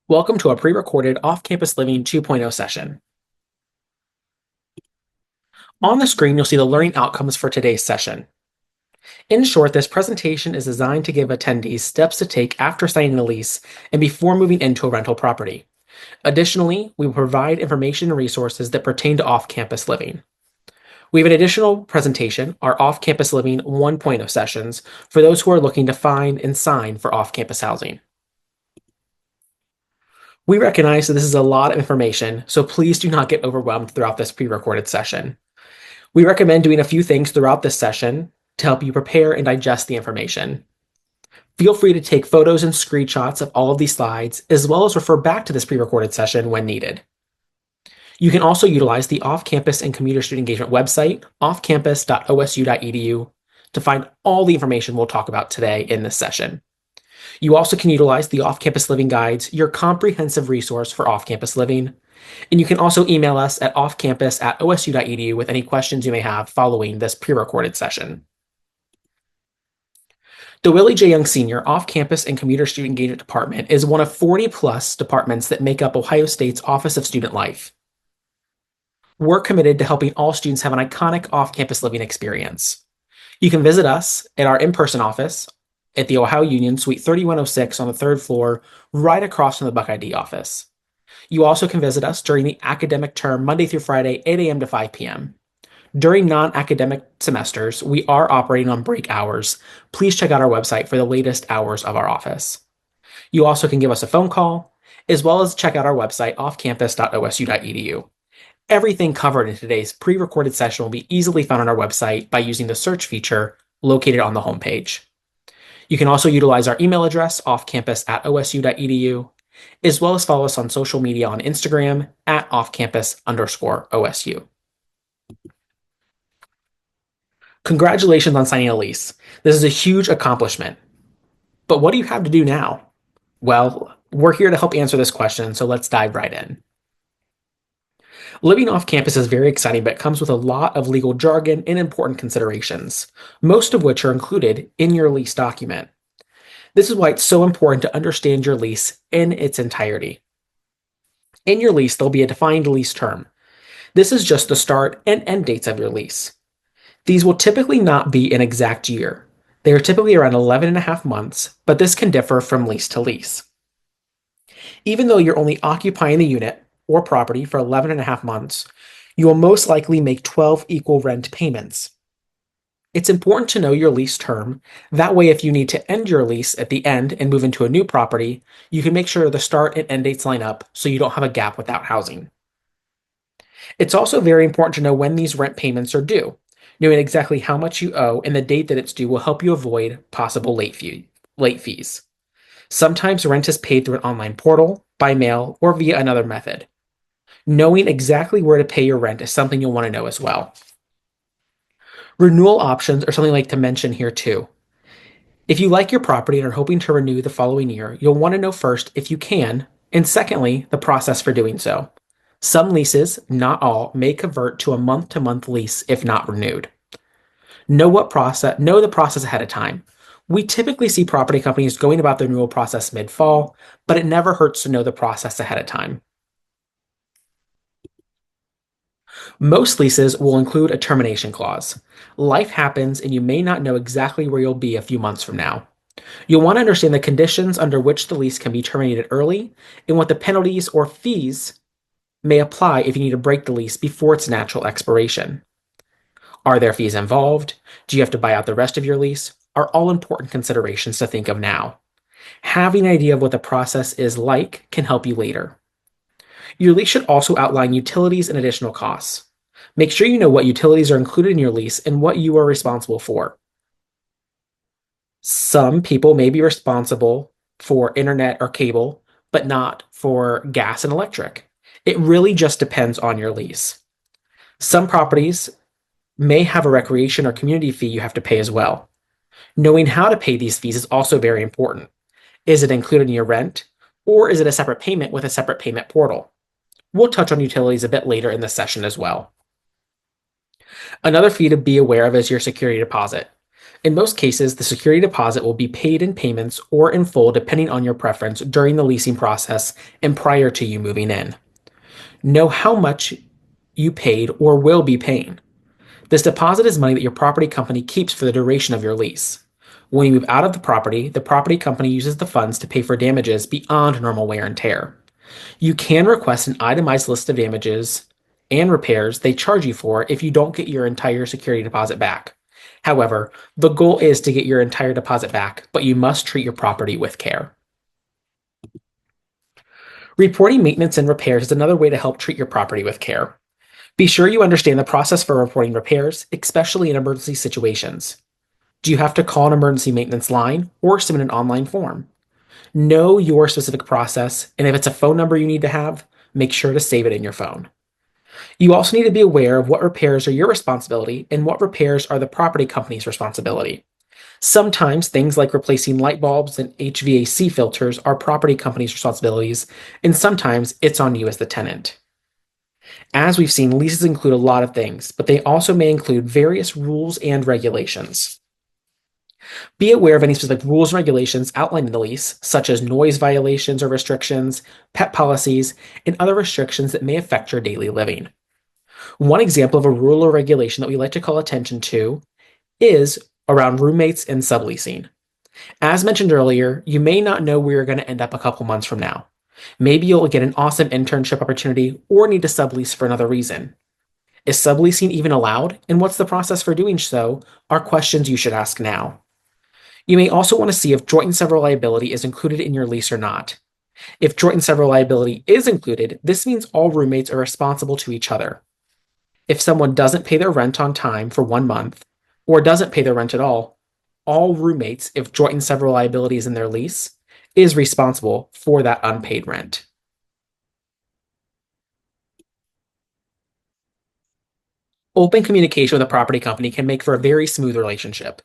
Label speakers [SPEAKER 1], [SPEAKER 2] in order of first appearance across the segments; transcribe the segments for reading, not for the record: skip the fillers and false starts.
[SPEAKER 1] Welcome to a pre-recorded Off-Campus Living 2.0 session. On the screen, you'll see the learning outcomes for today's session. In short, this presentation is designed to give attendees steps to take after signing a lease and before moving into a rental property. Additionally, we will provide information and resources that pertain to off-campus living. We have an additional presentation, our Off-Campus Living 1.0 sessions, for those who are looking to find and sign for off-campus housing. We recognize that this is a lot of information, so please do not get overwhelmed throughout this pre-recorded session. We recommend doing a few things throughout this session to help you prepare and digest the information. Feel free to take photos and screenshots of all of these slides, as well as refer back to this pre-recorded session when needed. You can also utilize the off-campus and commuter student engagement website, offcampus.osu.edu, to find all the information we'll talk about today in this session. You also can utilize the Off-Campus Living Guides, your comprehensive resource for off-campus living. And you can also email us at offcampus@osu.edu with any questions you may have following this pre-recorded session. The Willie J. Young Sr. Off-Campus and Commuter Student Engagement Department is one of 40-plus departments that make up Ohio State's Office of Student Life. We're committed to helping all students have an iconic off-campus living experience. You can visit us at our in-person office at the Ohio Union, Suite 3106 on the third floor, right across from the Buckeyes office. You also can visit us during the academic term, Monday through Friday, 8 a.m. to 5 p.m. During non-academic semesters, we are operating on break hours. Please check out our website for the latest hours of our office. You also can give us a phone call, as well as check out our website, offcampus.osu.edu. Everything covered in today's pre-recorded session will be easily found on our website by using the search feature located on the homepage. You can also utilize our email address, offcampus@osu.edu, as well as follow us on social media on Instagram at offcampus_OSU. Congratulations on signing a lease. This is a huge accomplishment. But what do you have to do now? Well, we're here to help answer this question, so let's dive right in. Living off campus is very exciting, but it comes with a lot of legal jargon and important considerations, most of which are included in your lease document. This is why it's so important to understand your lease in its entirety. In your lease, there'll be a defined lease term. This is just the start and end dates of your lease. These will typically not be an exact year. They are typically around 11 and a half months, but this can differ from lease to lease. Even though you're only occupying the unit or property for 11 and a half months, you will most likely make 12 equal rent payments. It's important to know your lease term. That way, if you need to end your lease at the end and move into a new property, you can make sure the start and end dates line up so you don't have a gap without housing. It's also very important to know when these rent payments are due. Knowing exactly how much you owe and the date that it's due will help you avoid possible late fees. Sometimes rent is paid through an online portal, by mail, or via another method. Knowing exactly where to pay your rent is something you'll want to know as well. Renewal options are something I'd like to mention here too. If you like your property and are hoping to renew the following year, you'll want to know first if you can, and secondly, the process for doing so. Some leases, not all, may convert to a month-to-month lease if not renewed. Know the process ahead of time. We typically see property companies going about the renewal process mid-fall, but it never hurts to know the process ahead of time. Most leases will include a termination clause. Life happens and you may not know exactly where you'll be a few months from now. You'll want to understand the conditions under which the lease can be terminated early and what the penalties or fees may apply if you need to break the lease before its natural expiration. Are there fees involved? Do you have to buy out the rest of your lease? Are all important considerations to think of now. Having an idea of what the process is like can help you later. Your lease should also outline utilities and additional costs. Make sure you know what utilities are included in your lease and what you are responsible for. Some people may be responsible for internet or cable, but not for gas and electric. It really just depends on your lease. Some properties may have a recreation or community fee you have to pay as well. Knowing how to pay these fees is also very important. Is it included in your rent, or is it a separate payment with a separate payment portal? We'll touch on utilities a bit later in the session as well. Another fee to be aware of is your security deposit. In most cases, the security deposit will be paid in payments or in full depending on your preference during the leasing process and prior to you moving in. Know how much you paid or will be paying. This deposit is money that your property company keeps for the duration of your lease. When you move out of the property company uses the funds to pay for damages beyond normal wear and tear. You can request an itemized list of damages and repairs they charge you for if you don't get your entire security deposit back. However, the goal is to get your entire deposit back, but you must treat your property with care. Reporting maintenance and repairs is another way to help treat your property with care. Be sure you understand the process for reporting repairs, especially in emergency situations. Do you have to call an emergency maintenance line or submit an online form? Know your specific process, and if it's a phone number you need to have, make sure to save it in your phone. You also need to be aware of what repairs are your responsibility and what repairs are the property company's responsibility. Sometimes things like replacing light bulbs and HVAC filters are property company's responsibilities, and sometimes it's on you as the tenant. As we've seen, leases include a lot of things, but they also may include various rules and regulations. Be aware of any specific rules and regulations outlined in the lease, such as noise violations or restrictions, pet policies, and other restrictions that may affect your daily living. One example of a rule or regulation that we like to call attention to is around roommates and subleasing. As mentioned earlier, you may not know where you're going to end up a couple months from now. Maybe you'll get an awesome internship opportunity or need to sublease for another reason. Is subleasing even allowed, and what's the process for doing so, are questions you should ask now. You may also want to see if joint and several liability is included in your lease or not. If joint and several liability is included, this means all roommates are responsible to each other. If someone doesn't pay their rent on time for 1 month, or doesn't pay their rent at all roommates, if joint and several liability is in their lease, is responsible for that unpaid rent. Open communication with a property company can make for a very smooth relationship.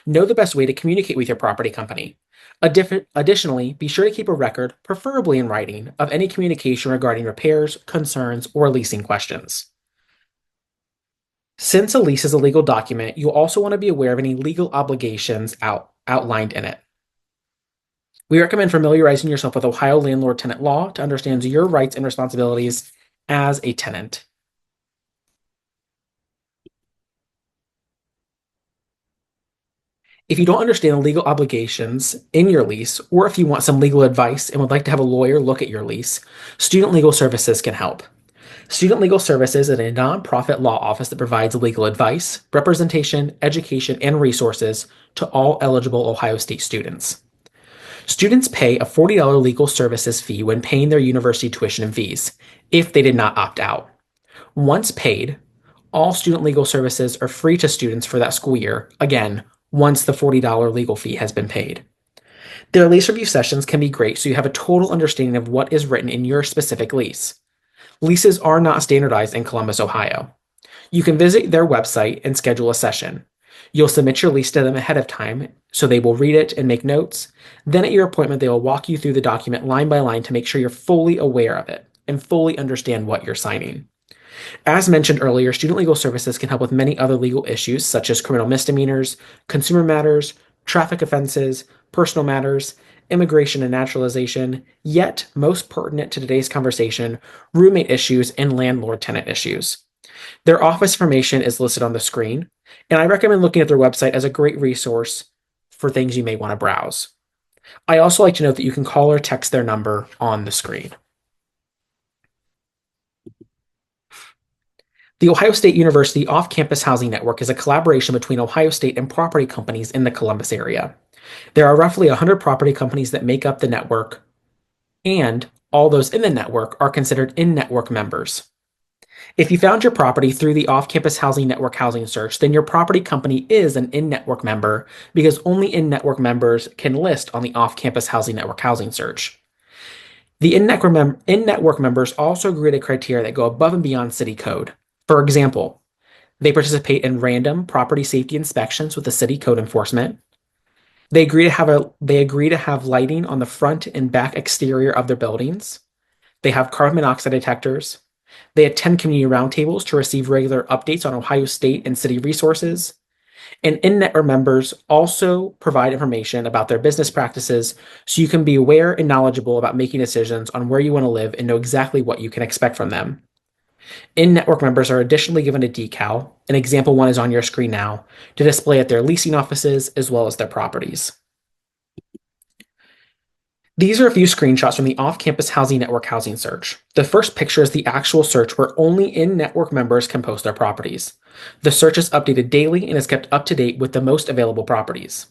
[SPEAKER 1] Know the best way to communicate with your property company. Additionally, be sure to keep a record, preferably in writing, of any communication regarding repairs, concerns, or leasing questions. Since a lease is a legal document, you'll also want to be aware of any legal obligations outlined in it. We recommend familiarizing yourself with Ohio landlord-tenant law to understand your rights and responsibilities as a tenant. If you don't understand the legal obligations in your lease, or if you want some legal advice and would like to have a lawyer look at your lease, Student Legal Services can help. Student Legal Services is a nonprofit law office that provides legal advice, representation, education, and resources to all eligible Ohio State students. Students pay a $40 legal services fee when paying their university tuition and fees, if they did not opt out. Once paid, all student legal services are free to students for that school year, again, once the $40 legal fee has been paid. Their lease review sessions can be great so you have a total understanding of what is written in your specific lease. Leases are not standardized in Columbus, Ohio. You can visit their website and schedule a session. You'll submit your lease to them ahead of time, so they will read it and make notes. Then at your appointment, they will walk you through the document line by line to make sure you're fully aware of it and fully understand what you're signing. As mentioned earlier, Student Legal Services can help with many other legal issues such as criminal misdemeanors, consumer matters, traffic offenses, personal matters, immigration and naturalization, yet most pertinent to today's conversation, roommate issues and landlord-tenant issues. Their office information is listed on the screen, and I recommend looking at their website as a great resource for things you may want to browse. I also like to note that you can call or text their number on the screen. The Ohio State University Off-Campus Housing Network is a collaboration between Ohio State and property companies in the Columbus area. There are roughly 100 property companies that make up the network, and all those in the network are considered in-network members. If you found your property through the Off-Campus Housing Network housing search, then your property company is an in-network member because only in-network members can list on the Off-Campus Housing Network housing search. The in-network members also agree to criteria that go above and beyond city code. For example, they participate in random property safety inspections with the city code enforcement. They agree to have lighting on the front and back exterior of their buildings. They have carbon monoxide detectors. They attend community roundtables to receive regular updates on Ohio State and city resources. And in-network members also provide information about their business practices so you can be aware and knowledgeable about making decisions on where you want to live and know exactly what you can expect from them. In-network members are additionally given a decal, an example one is on your screen now, to display at their leasing offices as well as their properties. These are a few screenshots from the off-campus housing network housing search. The first picture is the actual search where only in-network members can post their properties. The search is updated daily and is kept up to date with the most available properties.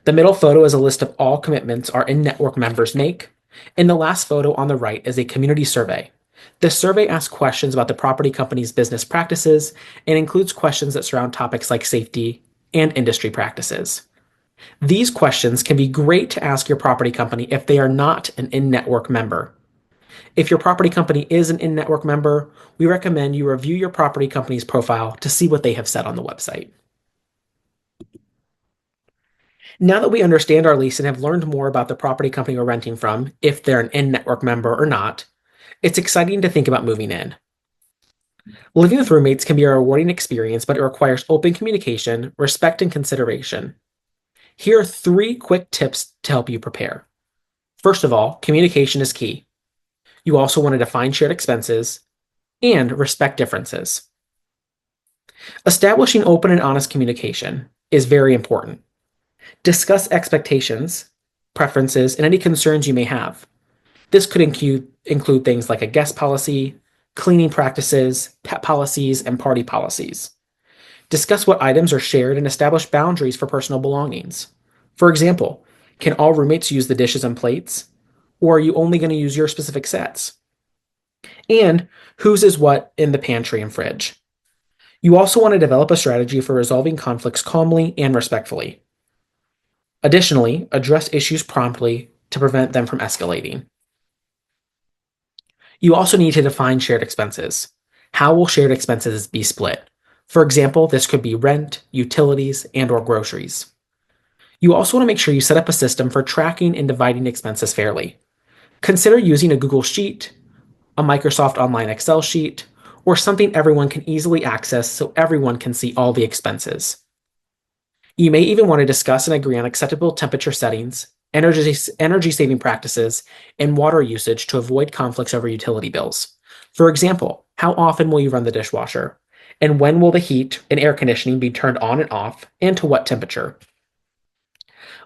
[SPEAKER 1] The middle photo is a list of all commitments our in-network members make, and the last photo on the right is a community survey. This survey asks questions about the property company's business practices and includes questions that surround topics like safety and industry practices. These questions can be great to ask your property company if they are not an in-network member. If your property company is an in-network member, we recommend you review your property company's profile to see what they have said on the website. Now that we understand our lease and have learned more about the property company we're renting from, if they're an in-network member or not, it's exciting to think about moving in. Living with roommates can be a rewarding experience, but it requires open communication, respect, and consideration. Here are 3 quick tips to help you prepare. First of all, communication is key. You also want to define shared expenses and respect differences. Establishing open and honest communication is very important. Discuss expectations, preferences, and any concerns you may have. This could include things like a guest policy, cleaning practices, pet policies, and party policies. Discuss what items are shared and establish boundaries for personal belongings. For example, can all roommates use the dishes and plates? Or are you only going to use your specific sets? And whose is what in the pantry and fridge? You also want to develop a strategy for resolving conflicts calmly and respectfully. Additionally, address issues promptly to prevent them from escalating. You also need to define shared expenses. How will shared expenses be split? For example, this could be rent, utilities, and/or groceries. You also want to make sure you set up a system for tracking and dividing expenses fairly. Consider using a Google Sheet, a Microsoft Online Excel sheet, or something everyone can easily access so everyone can see all the expenses. You may even want to discuss and agree on acceptable temperature settings, energy saving practices, and water usage to avoid conflicts over utility bills. For example, how often will you run the dishwasher? And when will the heat and air conditioning be turned on and off, and to what temperature?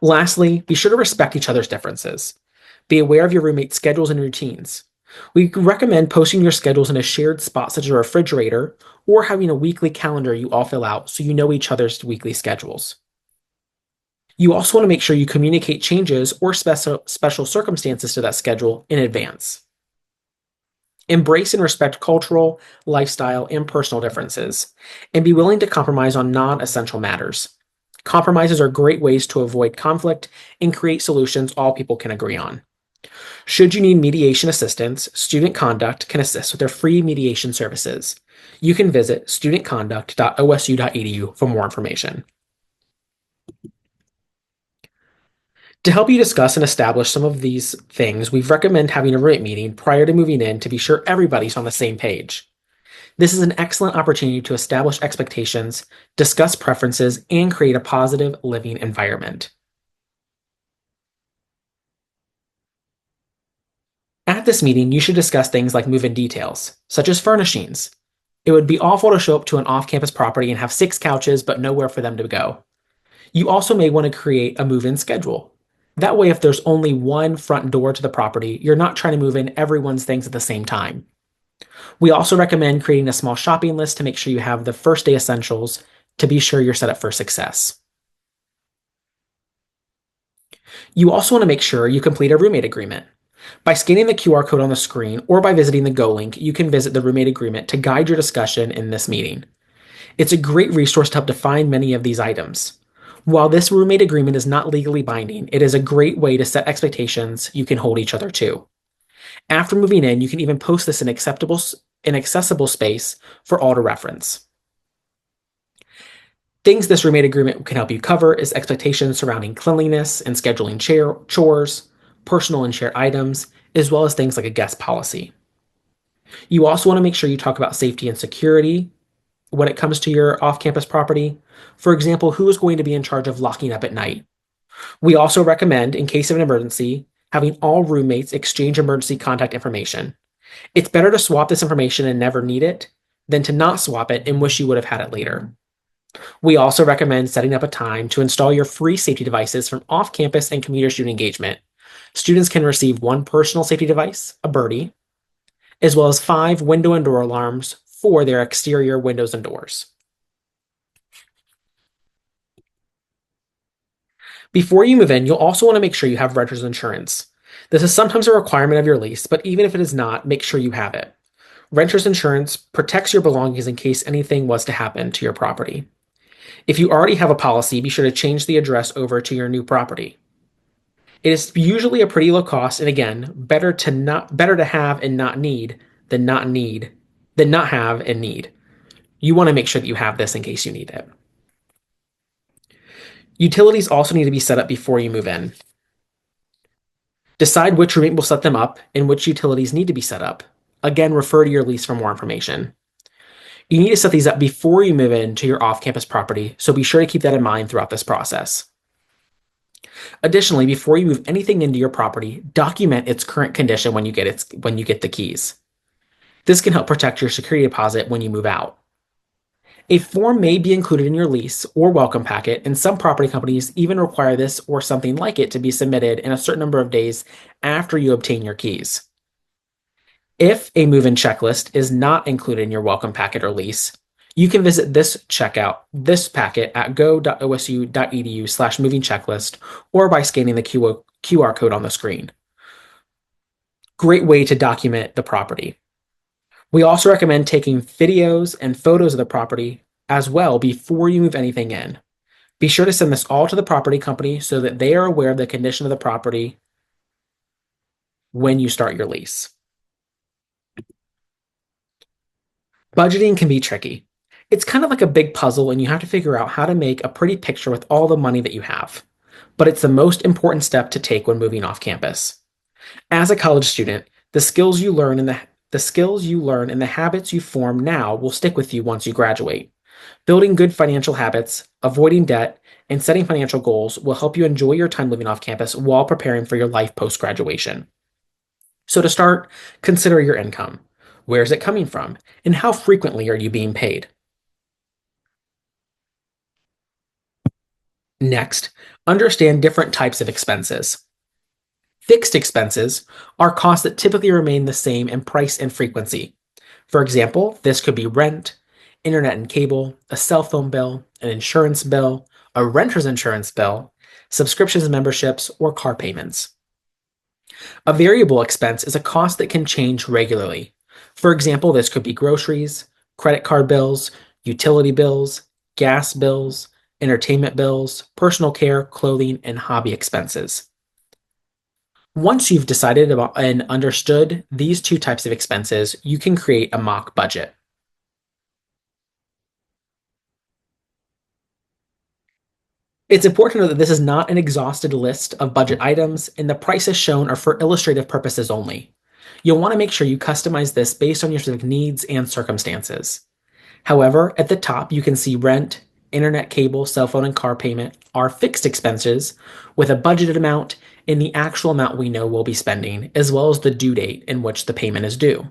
[SPEAKER 1] Lastly, be sure to respect each other's differences. Be aware of your roommate's schedules and routines. We recommend posting your schedules in a shared spot such as a refrigerator or having a weekly calendar you all fill out so you know each other's weekly schedules. You also want to make sure you communicate changes or special circumstances to that schedule in advance. Embrace and respect cultural, lifestyle, and personal differences, and be willing to compromise on non-essential matters. Compromises are great ways to avoid conflict and create solutions all people can agree on. Should you need mediation assistance, Student Conduct can assist with their free mediation services. You can visit studentconduct.osu.edu for more information. To help you discuss and establish some of these things, we recommend having a roommate meeting prior to moving in to be sure everybody's on the same page. This is an excellent opportunity to establish expectations, discuss preferences, and create a positive living environment. At this meeting, you should discuss things like move-in details, such as furnishings. It would be awful to show up to an off-campus property and have 6 couches but nowhere for them to go. You also may want to create a move-in schedule. That way, if there's only one front door to the property, you're not trying to move in everyone's things at the same time. We also recommend creating a small shopping list to make sure you have the first day essentials to be sure you're set up for success. You also want to make sure you complete a roommate agreement. By scanning the QR code on the screen or by visiting the Go link, you can visit the roommate agreement to guide your discussion in this meeting. It's a great resource to help define many of these items. While this roommate agreement is not legally binding, it is a great way to set expectations you can hold each other to. After moving in, you can even post this in accessible space for all to reference. Things this roommate agreement can help you cover is expectations surrounding cleanliness and scheduling chores, personal and shared items, as well as things like a guest policy. You also want to make sure you talk about safety and security, when it comes to your off-campus property. For example, who is going to be in charge of locking up at night? We also recommend, in case of an emergency, having all roommates exchange emergency contact information. It's better to swap this information and never need it than to not swap it and wish you would have had it later. We also recommend setting up a time to install your free safety devices from off-campus and commuter student engagement. Students can receive one personal safety device, a birdie, as well as 5 window and door alarms for their exterior windows and doors. Before you move in, you'll also want to make sure you have renter's insurance. This is sometimes a requirement of your lease, but even if it is not, make sure you have it. Renter's insurance protects your belongings in case anything was to happen to your property. If you already have a policy, be sure to change the address over to your new property. It is usually a pretty low cost, and again, better to have and not need than not have and need. You want to make sure that you have this in case you need it. Utilities also need to be set up before you move in. Decide which roommate will set them up and which utilities need to be set up. Again, refer to your lease for more information. You need to set these up before you move into your off-campus property, so be sure to keep that in mind throughout this process. Additionally, before you move anything into your property, document its current condition when you get the keys. This can help protect your security deposit when you move out. A form may be included in your lease or welcome packet, and some property companies even require this or something like it to be submitted in a certain number of days after you obtain your keys. If a move-in checklist is not included in your welcome packet or lease, you can visit this packet at go.osu.edu/moving checklist or by scanning the QR code on the screen. Great way to document the property. We also recommend taking videos and photos of the property as well before you move anything in. Be sure to send this all to the property company so that they are aware of the condition of the property when you start your lease. Budgeting can be tricky. It's kind of like a big puzzle, and you have to figure out how to make a pretty picture with all the money that you have. But it's the most important step to take when moving off campus. As a college student, the skills you learn and the habits you form now will stick with you once you graduate. Building good financial habits, avoiding debt, and setting financial goals will help you enjoy your time living off campus while preparing for your life post-graduation. So to start, consider your income. Where is it coming from? And how frequently are you being paid? Next, understand different types of expenses. Fixed expenses are costs that typically remain the same in price and frequency. For example, this could be rent, internet and cable, a cell phone bill, an insurance bill, a renter's insurance bill, subscriptions and memberships, or car payments. A variable expense is a cost that can change regularly. For example, this could be groceries, credit card bills, utility bills, gas bills, entertainment bills, personal care, clothing, and hobby expenses. Once you've decided about and understood these two types of expenses, you can create a mock budget. It's important to know that this is not an exhausted list of budget items, and the prices shown are for illustrative purposes only. You'll want to make sure you customize this based on your specific needs and circumstances. However, at the top, you can see rent, internet, cable, cell phone, and car payment are fixed expenses with a budgeted amount and the actual amount we know we'll be spending, as well as the due date in which the payment is due.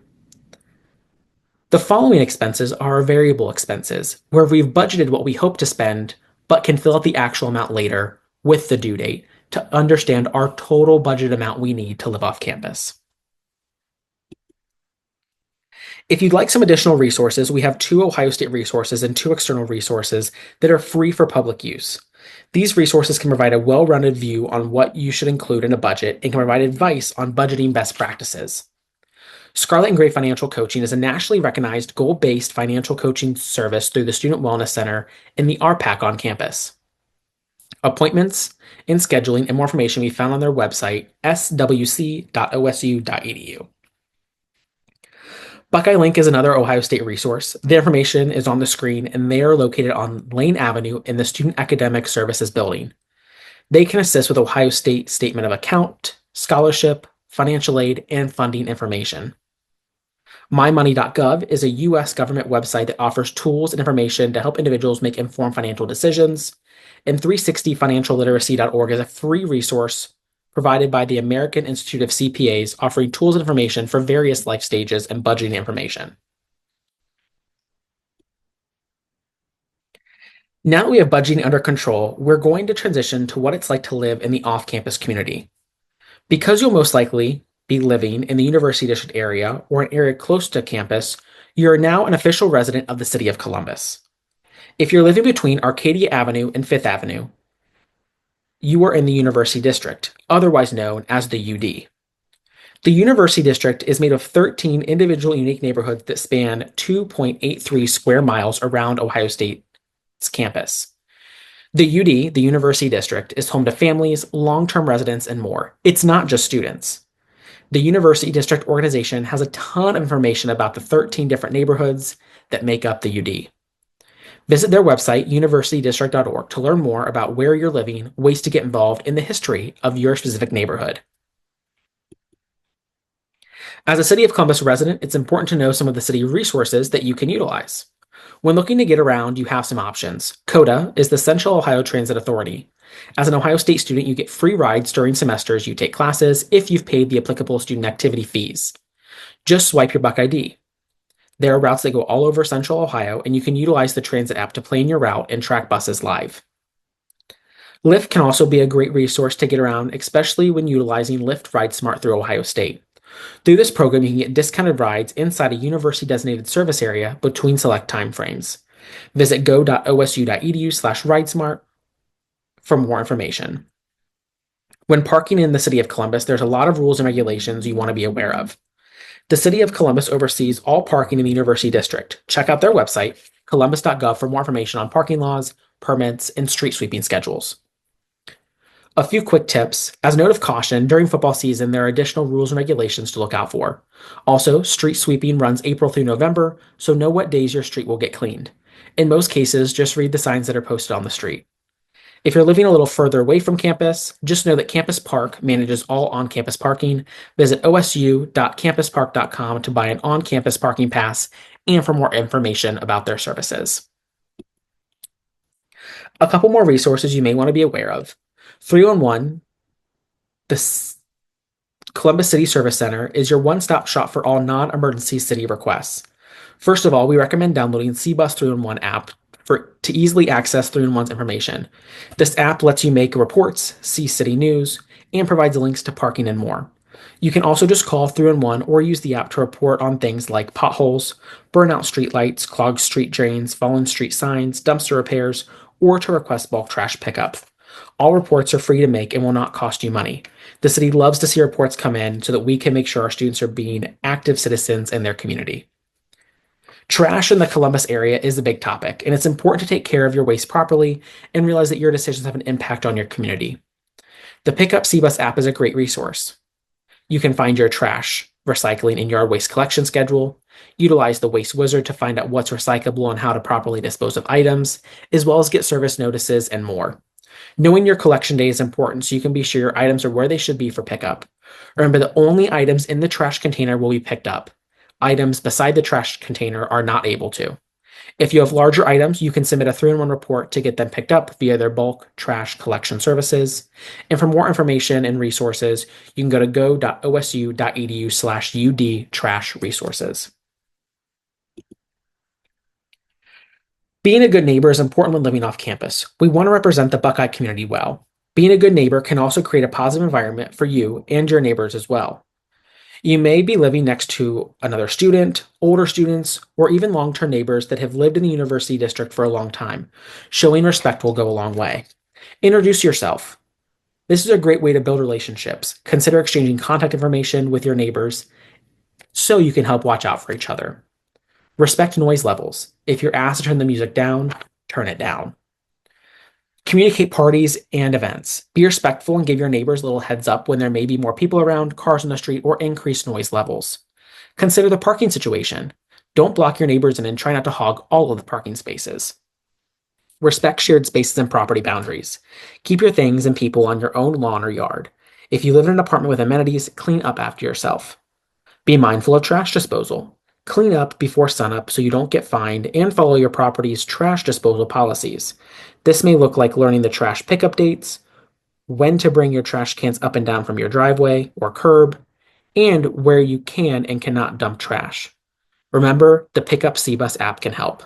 [SPEAKER 1] The following expenses are our variable expenses, where we've budgeted what we hope to spend, but can fill out the actual amount later with the due date to understand our total budget amount we need to live off campus. If you'd like some additional resources, we have 2 Ohio State resources and 2 external resources that are free for public use. These resources can provide a well-rounded view on what you should include in a budget and can provide advice on budgeting best practices. Scarlet and Gray Financial Coaching is a nationally recognized goal-based financial coaching service through the Student Wellness Center and the RPAC on campus. Appointments and scheduling and more information can be found on their website, swc.osu.edu. Buckeye Link is another Ohio State resource. The information is on the screen, and they are located on Lane Avenue in the Student Academic Services building. They can assist with Ohio State statement of account, scholarship, financial aid, and funding information. MyMoney.gov is a US government website that offers tools and information to help individuals make informed financial decisions. And 360financialliteracy.org is a free resource provided by the American Institute of CPAs, offering tools and information for various life stages and budgeting information. Now that we have budgeting under control, we're going to transition to what it's like to live in the off-campus community. Because you'll most likely be living in the University District area or an area close to campus, you are now an official resident of the city of Columbus. If you're living between Arcadia Avenue and Fifth Avenue, you are in the University District, otherwise known as the UD. The University District is made of 13 individual unique neighborhoods that span 2.83 square miles around Ohio State's campus. The UD, the University District, is home to families, long-term residents, and more. It's not just students. The University District organization has a ton of information about the 13 different neighborhoods that make up the UD. Visit their website, universitydistrict.org, to learn more about where you're living, ways to get involved in the history of your specific neighborhood. As a City of Columbus resident, it's important to know some of the city resources that you can utilize. When looking to get around, you have some options. COTA is the Central Ohio Transit Authority. As an Ohio State student, you get free rides during semesters you take classes if you've paid the applicable student activity fees. Just swipe your Buck ID. There are routes that go all over Central Ohio, and you can utilize the transit app to plan your route and track buses live. Lyft can also be a great resource to get around, especially when utilizing Lyft Ride Smart through Ohio State. Through this program, you can get discounted rides inside a university-designated service area between select timeframes. Visit go.osu.edu/ridesmart for more information. When parking in the City of Columbus, there's a lot of rules and regulations you want to be aware of. The City of Columbus oversees all parking in the University District. Check out their website, columbus.gov, for more information on parking laws, permits, and street sweeping schedules. A few quick tips. As a note of caution, during football season, there are additional rules and regulations to look out for. Also, street sweeping runs April through November, so know what days your street will get cleaned. In most cases, just read the signs that are posted on the street. If you're living a little further away from campus, just know that Campus Park manages all on-campus parking. Visit osu.campuspark.com to buy an on-campus parking pass and for more information about their services. A couple more resources you may want to be aware of. 311, the Columbus City Service Center, is your one-stop shop for all non-emergency city requests. First of all, we recommend downloading CBus 311 app to easily access 311's information. This app lets you make reports, see city news, and provides links to parking and more. You can also just call 311 or use the app to report on things like potholes, burnout streetlights, clogged street drains, fallen street signs, dumpster repairs, or to request bulk trash pickup. All reports are free to make and will not cost you money. The city loves to see reports come in so that we can make sure our students are being active citizens in their community. Trash in the Columbus area is a big topic, and it's important to take care of your waste properly and realize that your decisions have an impact on your community. The Pickup CBus app is a great resource. You can find your trash, recycling, and yard waste collection schedule, utilize the Waste Wizard to find out what's recyclable and how to properly dispose of items, as well as get service notices and more. Knowing your collection day is important so you can be sure your items are where they should be for pickup. Remember that only items in the trash container will be picked up. Items beside the trash container are not able to. If you have larger items, you can submit a 311 report to get them picked up via their bulk trash collection services. And for more information and resources, you can go to go.osu.edu/UD trash resources. Being a good neighbor is important when living off campus. We want to represent the Buckeye community well. Being a good neighbor can also create a positive environment for you and your neighbors as well. You may be living next to another student, older students, or even long-term neighbors that have lived in the University District for a long time. Showing respect will go a long way. Introduce yourself. This is a great way to build relationships. Consider exchanging contact information with your neighbors so you can help watch out for each other. Respect noise levels. If you're asked to turn the music down, turn it down. Communicate parties and events. Be respectful and give your neighbors a little heads up when there may be more people around, cars on the street, or increased noise levels. Consider the parking situation. Don't block your neighbors in and try not to hog all of the parking spaces. Respect shared spaces and property boundaries. Keep your things and people on your own lawn or yard. If you live in an apartment with amenities, clean up after yourself. Be mindful of trash disposal. Clean up before sunup so you don't get fined, and follow your property's trash disposal policies. This may look like learning the trash pickup dates, when to bring your trash cans up and down from your driveway or curb, and where you can and cannot dump trash. Remember, the Pickup CBus app can help.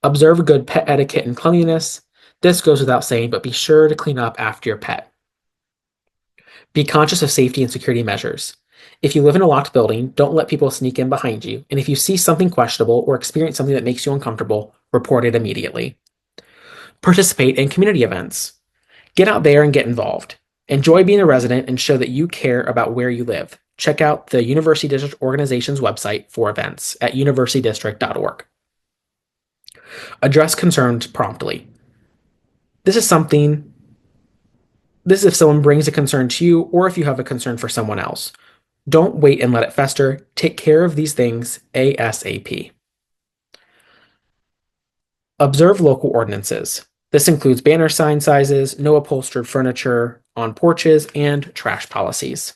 [SPEAKER 1] Observe good pet etiquette and cleanliness. This goes without saying, but be sure to clean up after your pet. Be conscious of safety and security measures. If you live in a locked building, don't let people sneak in behind you, and if you see something questionable or experience something that makes you uncomfortable, report it immediately. Participate in community events. Get out there and get involved. Enjoy being a resident and show that you care about where you live. Check out the University District Organization's website for events at universitydistrict.org. Address concerns promptly. This is if someone brings a concern to you or if you have a concern for someone else. Don't wait and let it fester. Take care of these things ASAP. Observe local ordinances. This includes banner sign sizes, no upholstered furniture on porches, and trash policies.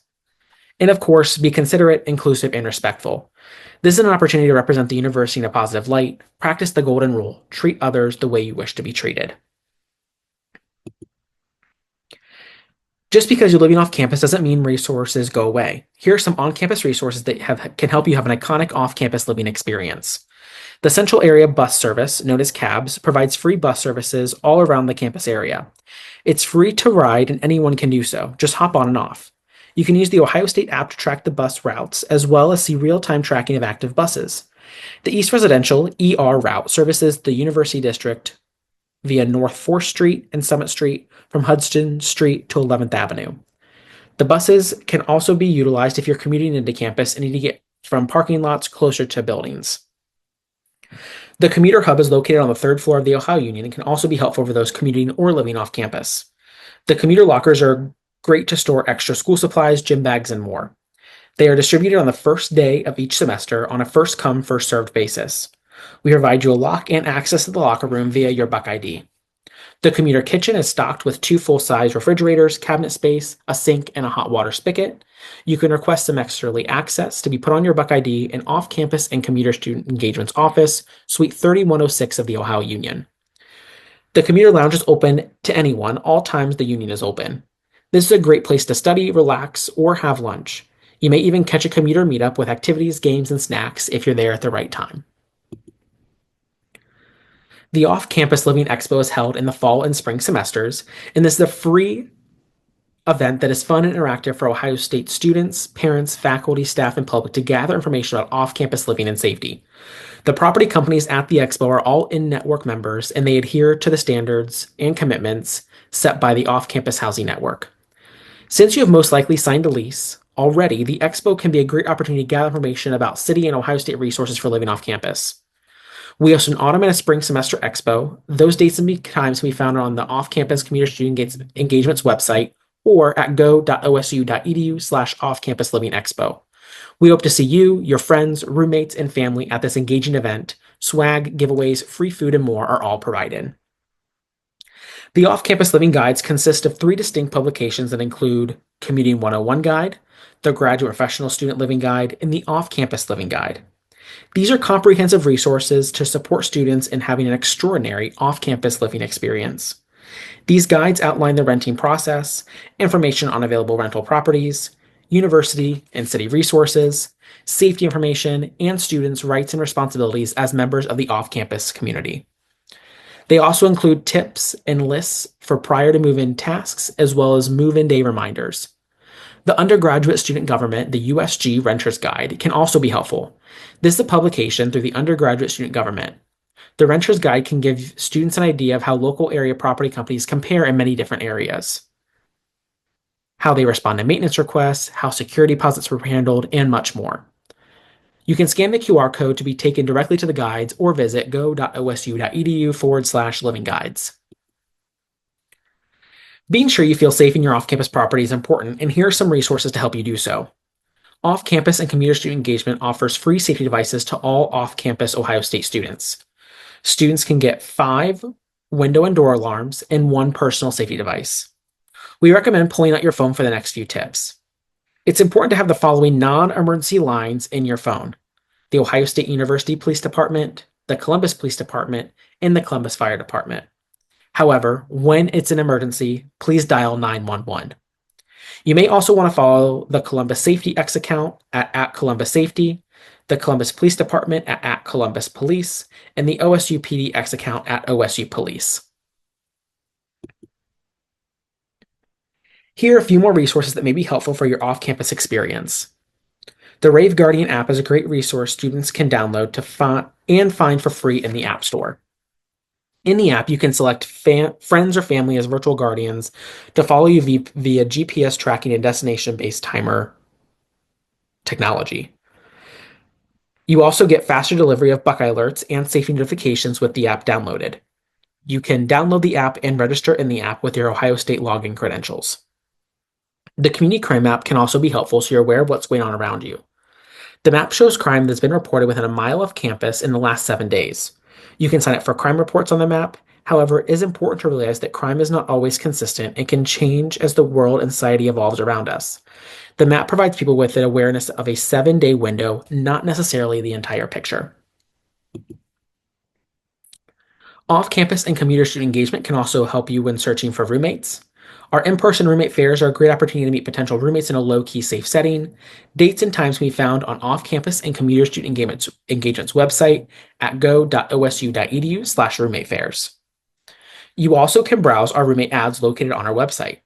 [SPEAKER 1] And of course, be considerate, inclusive, and respectful. This is an opportunity to represent the university in a positive light. Practice the golden rule. Treat others the way you wish to be treated. Just because you're living off campus doesn't mean resources go away. Here are some on-campus resources that can help you have an iconic off-campus living experience. The Central Area Bus Service, known as CABS, provides free bus services all around the campus area. It's free to ride and anyone can do so. Just hop on and off. You can use the Ohio State app to track the bus routes as well as see real-time tracking of active buses. The East Residential ER route services the University District via North 4th Street and Summit Street from Hudson Street to 11th Avenue. The buses can also be utilized if you're commuting into campus and need to get from parking lots closer to buildings. The Commuter Hub is located on the 3rd floor of the Ohio Union and can also be helpful for those commuting or living off campus. The commuter lockers are great to store extra school supplies, gym bags, and more. They are distributed on the first day of each semester on a first-come, first-served basis. We provide you a lock and access to the locker room via your Buck ID. The commuter kitchen is stocked with 2 full-size refrigerators, cabinet space, a sink, and a hot water spigot. You can request some extra early access to be put on your Buck ID in off-campus and commuter student engagements office, Suite 3106 of the Ohio Union. The commuter lounge is open to anyone, all times the Union is open. This is a great place to study, relax, or have lunch. You may even catch a commuter meetup with activities, games, and snacks if you're there at the right time. The Off-Campus Living Expo is held in the fall and spring semesters, and this is a free event that is fun and interactive for Ohio State students, parents, faculty, staff, and public to gather information about off-campus living and safety. The property companies at the expo are all in-network members, and they adhere to the standards and commitments set by the Off-Campus Housing Network. Since you have most likely signed a lease already, the expo can be a great opportunity to gather information about city and Ohio State resources for living off campus. We host an autumn and a spring semester expo. Those dates and times can be found on the off-campus community student engagements website or at go.osu.edu/off-campus living expo. We hope to see you, your friends, roommates, and family at this engaging event. Swag, giveaways, free food, and more are all provided. The off-campus living guides consist of 3 distinct publications that include Commuting 101 Guide, the Graduate Professional Student Living Guide, and the Off-Campus Living Guide. These are comprehensive resources to support students in having an extraordinary off-campus living experience. These guides outline the renting process, information on available rental properties, university and city resources, safety information, and students' rights and responsibilities as members of the off-campus community. They also include tips and lists for prior to move-in tasks, as well as move-in day reminders. The Undergraduate Student Government, the USG Renter's Guide, can also be helpful. This is a publication through the Undergraduate Student Government. The Renter's Guide can give students an idea of how local area property companies compare in many different areas, how they respond to maintenance requests, how security deposits were handled, and much more. You can scan the QR code to be taken directly to the guides or visit go.osu.edu/living guides. Being sure you feel safe in your off-campus property is important, and here are some resources to help you do so. Off-campus and commuter student engagement offers free safety devices to all off-campus Ohio State students. Students can get 5 window and door alarms and 1 personal safety device. We recommend pulling out your phone for the next few tips. It's important to have the following non-emergency lines in your phone: the Ohio State University Police Department, the Columbus Police Department, and the Columbus Fire Department. However, when it's an emergency, please dial 911. You may also want to follow the Columbus Safety X account at Columbus Safety, the Columbus Police Department at Columbus Police, and the OSU PDX account at OSU Police. Here are a few more resources that may be helpful for your off-campus experience. The Rave Guardian app is a great resource students can download and find for free in the App Store. In the app, you can select friends or family as virtual guardians to follow you via GPS tracking and destination-based timer technology. You also get faster delivery of Buckeye alerts and safety notifications with the app downloaded. You can download the app and register in the app with your Ohio State login credentials. The Community Crime Map can also be helpful so you're aware of what's going on around you. The map shows crime that's been reported within a mile of campus in the last 7 days. You can sign up for crime reports on the map. However, it is important to realize that crime is not always consistent and can change as the world and society evolves around us. The map provides people with an awareness of a 7-day window, not necessarily the entire picture. Off-campus and commuter student engagement can also help you when searching for roommates. Our in-person roommate fairs are a great opportunity to meet potential roommates in a low-key, safe setting. Dates and times can be found on off-campus and commuter student engagement's website at go.osu.edu/roommate fairs. You also can browse our roommate ads located on our website.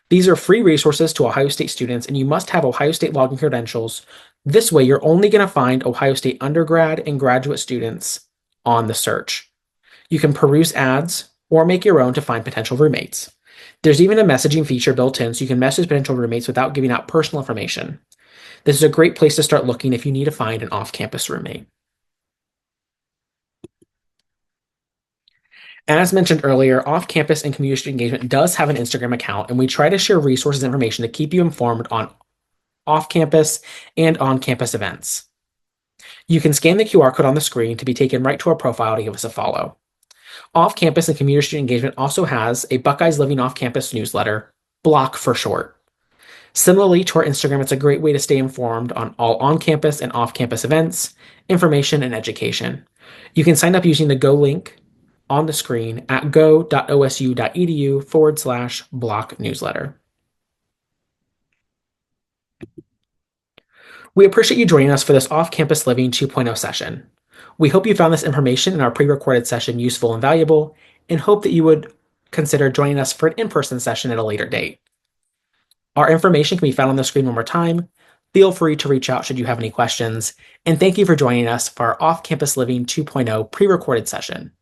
[SPEAKER 1] These are free resources to Ohio State students, and you must have Ohio State login credentials. This way, you're only going to find Ohio State undergrad and graduate students on the search. You can peruse ads or make your own to find potential roommates. There's even a messaging feature built in so you can message potential roommates without giving out personal information. This is a great place to start looking if you need to find an off-campus roommate. As mentioned earlier, off-campus and community student engagement does have an Instagram account, and we try to share resources and information to keep you informed on off-campus and on-campus events. You can scan the QR code on the screen to be taken right to our profile to give us a follow. Off-campus and community student engagement also has a Buckeyes Living Off-Campus newsletter, Block for short. Similarly to our Instagram, it's a great way to stay informed on all on-campus and off-campus events, information, and education. You can sign up using the Go link on the screen at go.osu.edu/block newsletter. We appreciate you joining us for this Off-Campus Living 2.0 session. We hope you found this information in our pre-recorded session useful and valuable, and hope that you would consider joining us for an in-person session at a later date. Our information can be found on the screen one more time. Feel free to reach out should you have any questions, and thank you for joining us for our Off-Campus Living 2.0 pre-recorded session.